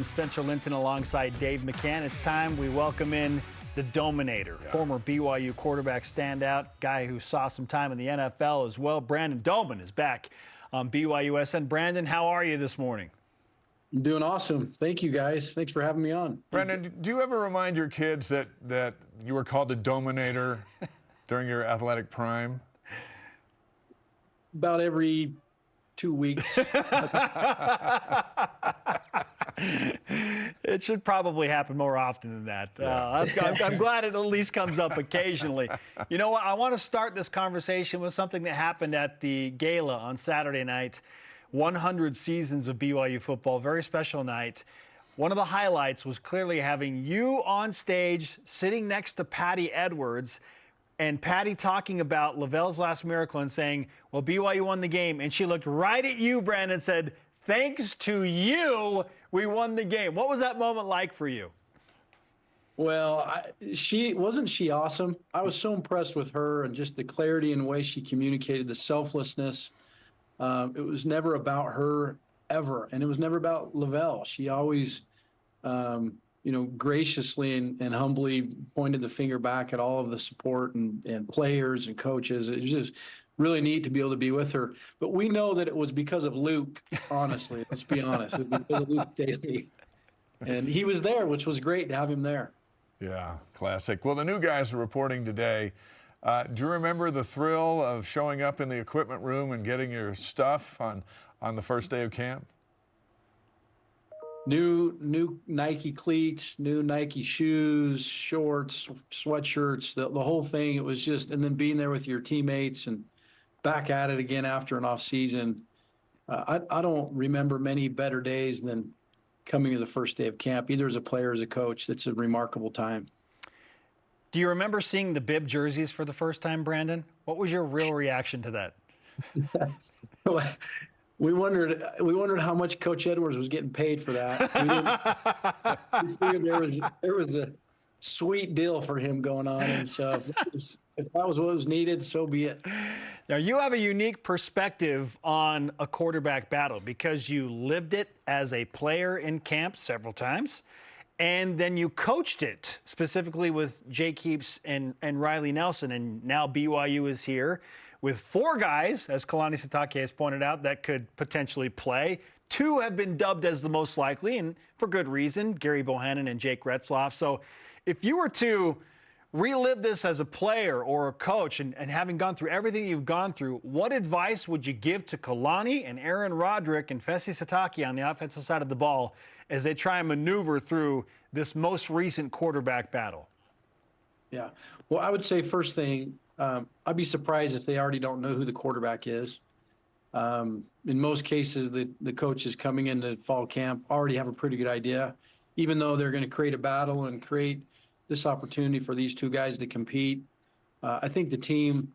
I'm Spencer Linton alongside Dave McCann. It's time we welcome in the Dominator, former BYU quarterback standout, guy who saw some time in the NFL as well. Brandon Doman is back on BYUSN. Brandon, how are you this morning? I'm doing awesome. Thank you, guys. Thanks for having me on. Brandon, do you ever remind your kids that you were called the Dominator during your athletic prime? About every 2 weeks. It should probably happen more often than that. I'm glad it at least comes up occasionally. You know what? I want to start this conversation with something that happened at the Gala on Saturday night. 100 seasons of BYU football, very special night. One of the highlights was clearly having you on stage sitting next to Patty Edwards, and Patty talking about Lavelle's last miracle and saying, well, BYU won the game. And she looked right at you, Brandon, and said, thanks to you, we won the game. What was that moment like for you? Well, wasn't she awesome? I was so impressed with her and just the clarity and the way she communicated, the selflessness. It was never about her ever, and it was never about Lavelle. She always, graciously and humbly pointed the finger back at all of the support and players and coaches. It was just really neat to be able to be with her. But we know that it was because of Luke, honestly. Let's be honest. It was because of Luke Daly. And he was there, which was great to have him there. Yeah, classic. Well, the new guys are reporting today. Do you remember the thrill of showing up in the equipment room and getting your stuff on the first day of camp? New Nike cleats, new Nike shoes, shorts, sweatshirts, the whole thing. It was just, and then being there with your teammates and back at it again after an off season. I don't remember many better days than coming to the first day of camp, either as a player or as a coach. That's a remarkable time. Do you remember seeing the bib jerseys for the first time, Brandon? What was your real reaction to that? We wondered how much Coach Edwards was getting paid for that. We figured there was a sweet deal for him going on, and so if that was what was needed, so be it. Now, you have a unique perspective on a quarterback battle because you lived it as a player in camp several times, and then you coached it specifically with Jake Heaps and Riley Nelson, and now BYU is here with 4 guys, as Kalani Sitake has pointed out, that could potentially play. 2 have been dubbed as the most likely, and for good reason, Gary Bohannon and Jake Retzloff. So if you were to relive this as a player or a coach and having gone through everything you've gone through, what advice would you give to Kalani and Aaron Roderick and Fesi Sitake on the offensive side of the ball as they try and maneuver through this most recent quarterback battle? Yeah. Well, I would say first thing, I'd be surprised if they already don't know who the quarterback is. In most cases, the coaches coming into fall camp already have a pretty good idea, even though they're going to create a battle and create this opportunity for these 2 guys to compete. I think the team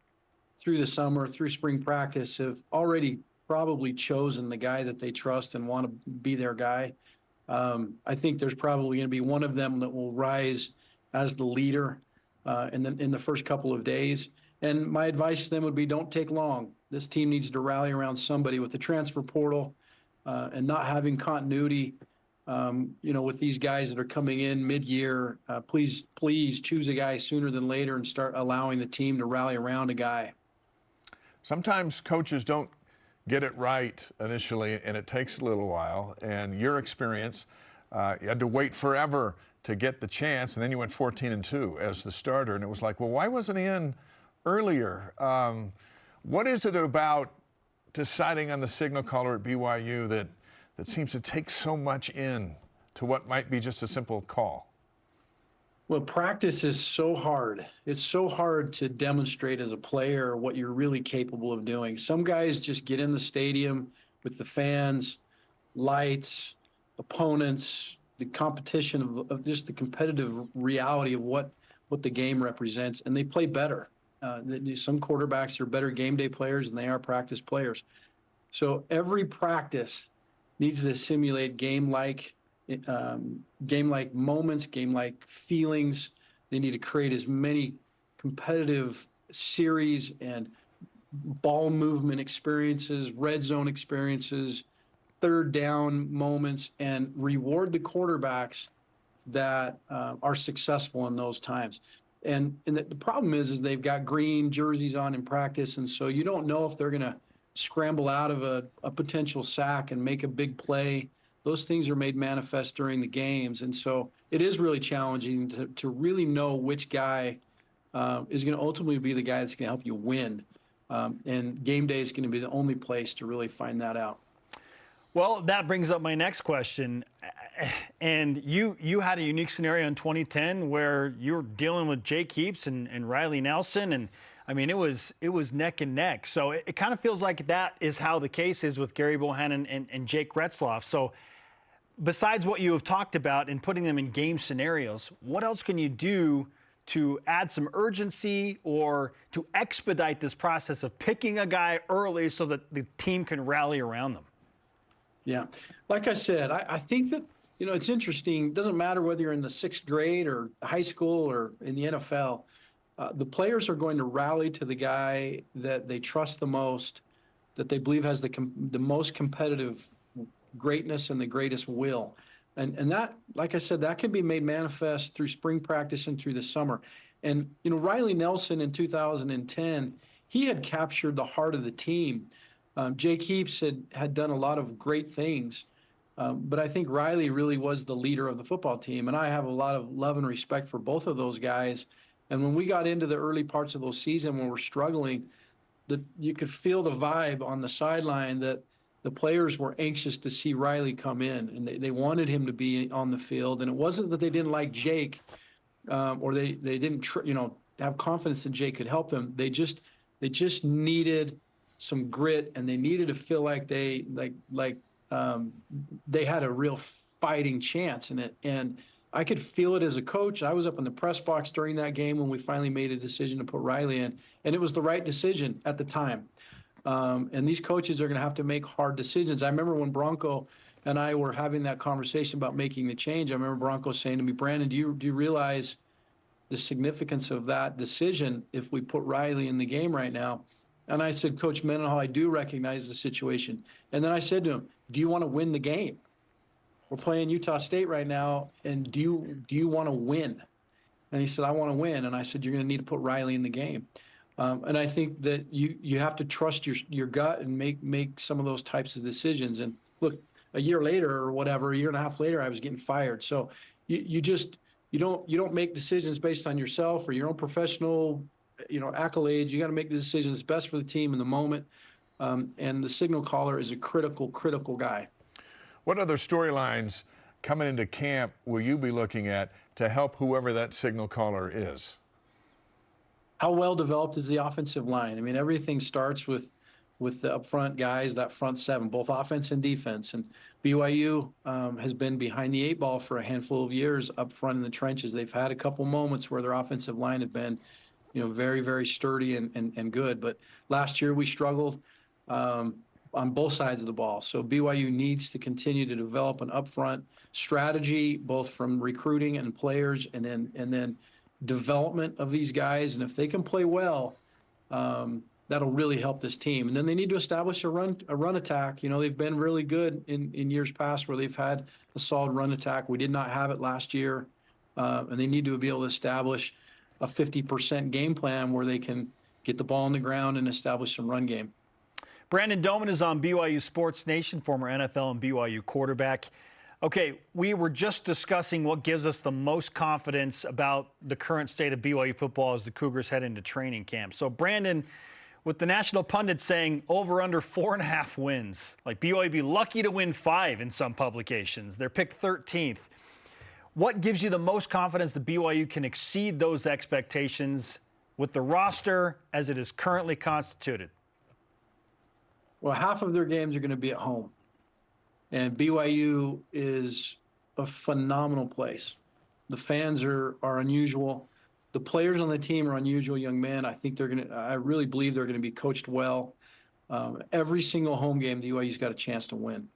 through the summer, through spring practice, have already probably chosen the guy that they trust and want to be their guy. I think there's probably going to be one of them that will rise as the leader in the first couple of days. And my advice to them would be, don't take long. This team needs to rally around somebody. With the transfer portal and not having continuity, with these guys that are coming in mid-year, please choose a guy sooner than later and start allowing the team to rally around a guy. Sometimes coaches don't get it right initially, and it takes a little while. And your experience, you had to wait forever to get the chance, and then you went 14-2 as the starter, and it was like, well, why wasn't he in earlier? What is it about deciding on the signal caller at BYU that seems to take so much in to what might be just a simple call? Well, practice is so hard. It's so hard to demonstrate as a player what you're really capable of doing. Some guys just get in the stadium with the fans, lights, opponents, the competition of just the competitive reality of what the game represents, and they play better. Some quarterbacks are better game day players than they are practice players. So every practice needs to simulate game-like moments, game-like feelings. They need to create as many competitive series and ball movement experiences, red zone experiences, third down moments and reward the quarterbacks that are successful in those times. And the problem is they've got green jerseys on in practice, and so you don't know if they're going to scramble out of a potential sack and make a big play. Those things are made manifest during the games, and so it is really challenging to really know which guy is going to ultimately be the guy that's going to help you win. And game day is going to be the only place to really find that out. Well, that brings up my next question. And you had a unique scenario in 2010 where you were dealing with Jake Heaps and Riley Nelson, and I mean it was neck and neck. So it kind of feels like that is how the case is with Gary Bohannon and Jake Retzloff. So besides what you have talked about and putting them in game scenarios, what else can you do to add some urgency or to expedite this process of picking a guy early so that the team can rally around them? Yeah. Like I said, I think that, it's interesting. It doesn't matter whether you're in the 6th grade or high school or in the NFL. The players are going to rally to the guy that they trust the most, that they believe has the most competitive greatness and the greatest will. And that, like I said, that can be made manifest through spring practice and through the summer. And, Riley Nelson in 2010, he had captured the heart of the team. Jake Heaps had done a lot of great things, but I think Riley really was the leader of the football team, and I have a lot of love and respect for both of those guys. And when we got into the early parts of those season when we're struggling, you could feel the vibe on the sideline that the players were anxious to see Riley come in, and they wanted him to be on the field. And it wasn't that they didn't like Jake or they didn't have confidence that Jake could help them. They just needed some grit, and they needed to feel like they had a real fighting chance in it. And I could feel it as a coach. I was up in the press box during that game when we finally made a decision to put Riley in, and it was the right decision at the time. And these coaches are going to have to make hard decisions. I remember when Bronco and I were having that conversation about making the change. I remember Bronco saying to me, "Brandon, do you realize the significance of that decision if we put Riley in the game right now?" And I said, "Coach Mendenhall, I do recognize the situation." And then I said to him, "Do you want to win the game? We're playing Utah State right now, and do you want to win?" And he said, "I want to win." And I said, "You're going to need to put Riley in the game." And I think that you have to trust your gut and make some of those types of decisions. And look, a year later or whatever, a year and a half later, I was getting fired. So you don't make decisions based on yourself or your own professional accolades. You got to make the decisions best for the team in the moment. And the signal caller is a critical guy. What other storylines coming into camp will you be looking at to help whoever that signal caller is? How well developed is the offensive line? I mean, everything starts with the upfront guys, that front seven, both offense and defense. And BYU has been behind the 8 ball for a handful of years up front in the trenches. They've had a couple moments where their offensive line have been very, very sturdy and good. But last year we struggled on both sides of the ball. So BYU needs to continue to develop an upfront strategy, both from recruiting and players, and then development of these guys. And if they can play well, that'll really help this team. And then they need to establish a run attack. They've been really good in years past where they've had a solid run attack. We did not have it last year. And they need to be able to establish a 50% game plan where they can get the ball on the ground and establish some run game. Brandon Doman is on BYU Sports Nation, former NFL and BYU quarterback. Okay, we were just discussing what gives us the most confidence about the current state of BYU football as the Cougars head into training camp. So, Brandon, with the national pundits saying over under 4.5 wins, like BYU be lucky to win 5 in some publications. They're picked 13th. What gives you the most confidence that BYU can exceed those expectations with the roster as it is currently constituted? Well, half of their games are going to be at home. And BYU is a phenomenal place. The fans are unusual. The players on the team are unusual young men. I really believe they're going to be coached well. Every single home game, the BYU's got a chance to win.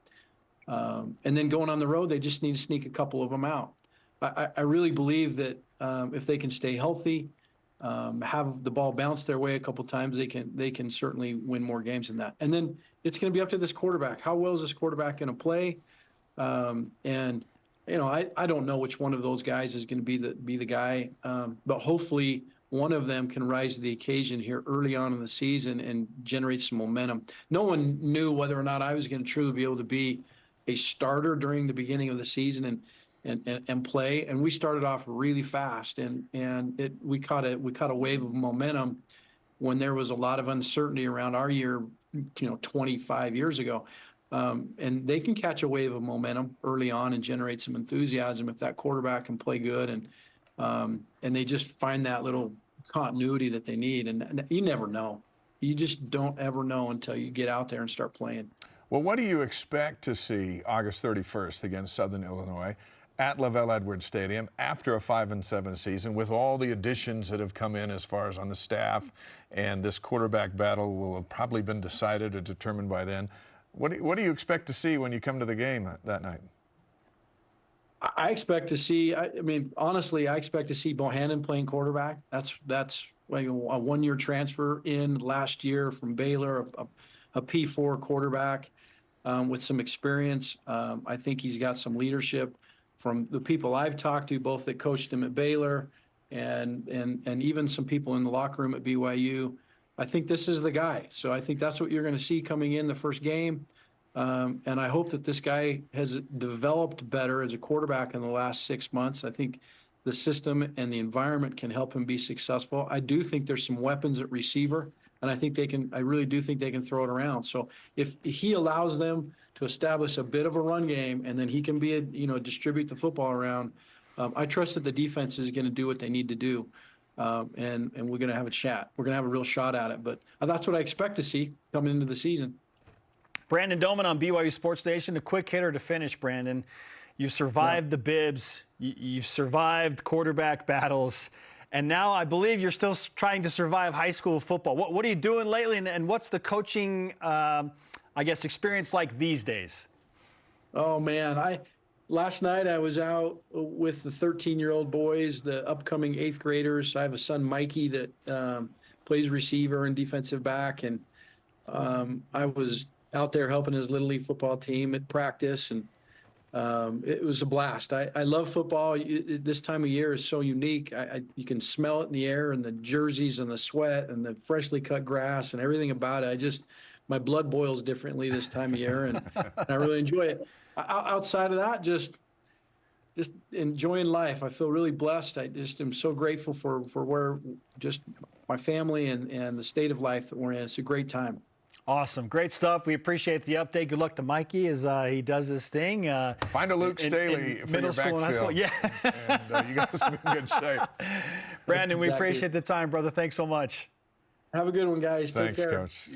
And then going on the road, they just need to sneak a couple of them out. I really believe that if they can stay healthy, have the ball bounce their way a couple times, they can certainly win more games than that. And then it's going to be up to this quarterback. How well is this quarterback going to play? And I don't know which one of those guys is going to be the guy, but hopefully one of them can rise to the occasion here early on in the season and generate some momentum. No one knew whether or not I was going to truly be able to be a starter during the beginning of the season and play. And we started off really fast, and we caught a wave of momentum when there was a lot of uncertainty around our year, 25 years ago. And they can catch a wave of momentum early on and generate some enthusiasm if that quarterback can play good, and they just find that little continuity that they need. And you never know. You just don't ever know until you get out there and start playing. Well, what do you expect to see August 31st against Southern Illinois at Lavelle Edwards Stadium after a 5-7 season, with all the additions that have come in as far as on the staff, and this quarterback battle will have probably been decided or determined by then? What do you expect to see when you come to the game that night? I expect to see, honestly, I expect to see Bohannon playing quarterback. That's a one-year transfer in last year from Baylor, a P4 quarterback with some experience. I think he's got some leadership from the people I've talked to, both that coached him at Baylor and even some people in the locker room at BYU. I think this is the guy. So I think that's what you're going to see coming in the first game. And I hope that this guy has developed better as a quarterback in the last 6 months. I think the system and the environment can help him be successful. I do think there's some weapons at receiver, and I really do think they can throw it around. So if he allows them to establish a bit of a run game, and then he can distribute the football around, I trust that the defense is going to do what they need to do. And we're going to have a chat. We're going to have a real shot at it. But that's what I expect to see coming into the season. Brandon Doman on BYU Sports Nation. A quick hitter to finish, Brandon. You survived the bibs. You've survived quarterback battles. And now I believe you're still trying to survive high school football. What are you doing lately? And what's the coaching, experience like these days? Oh, man. Last night I was out with the 13-year-old boys, the upcoming 8th graders. I have a son, Mikey, that plays receiver and defensive back. And I was out there helping his Little League football team at practice. And it was a blast. I love football. This time of year is so unique. You can smell it in the air, and the jerseys and the sweat and the freshly cut grass and everything about it. My blood boils differently this time of year, and I really enjoy it. Outside of that, just enjoying life. I feel really blessed. I just am so grateful for where just my family and the state of life that we're in. It's a great time. Awesome. Great stuff. We appreciate the update. Good luck to Mikey as he does his thing. Find a Luke Staley for your backfield. Yeah. And you guys will be in good shape. Brandon, we appreciate the time, brother. Thanks so much. Have a good one, guys. Thanks, Take care. Coach.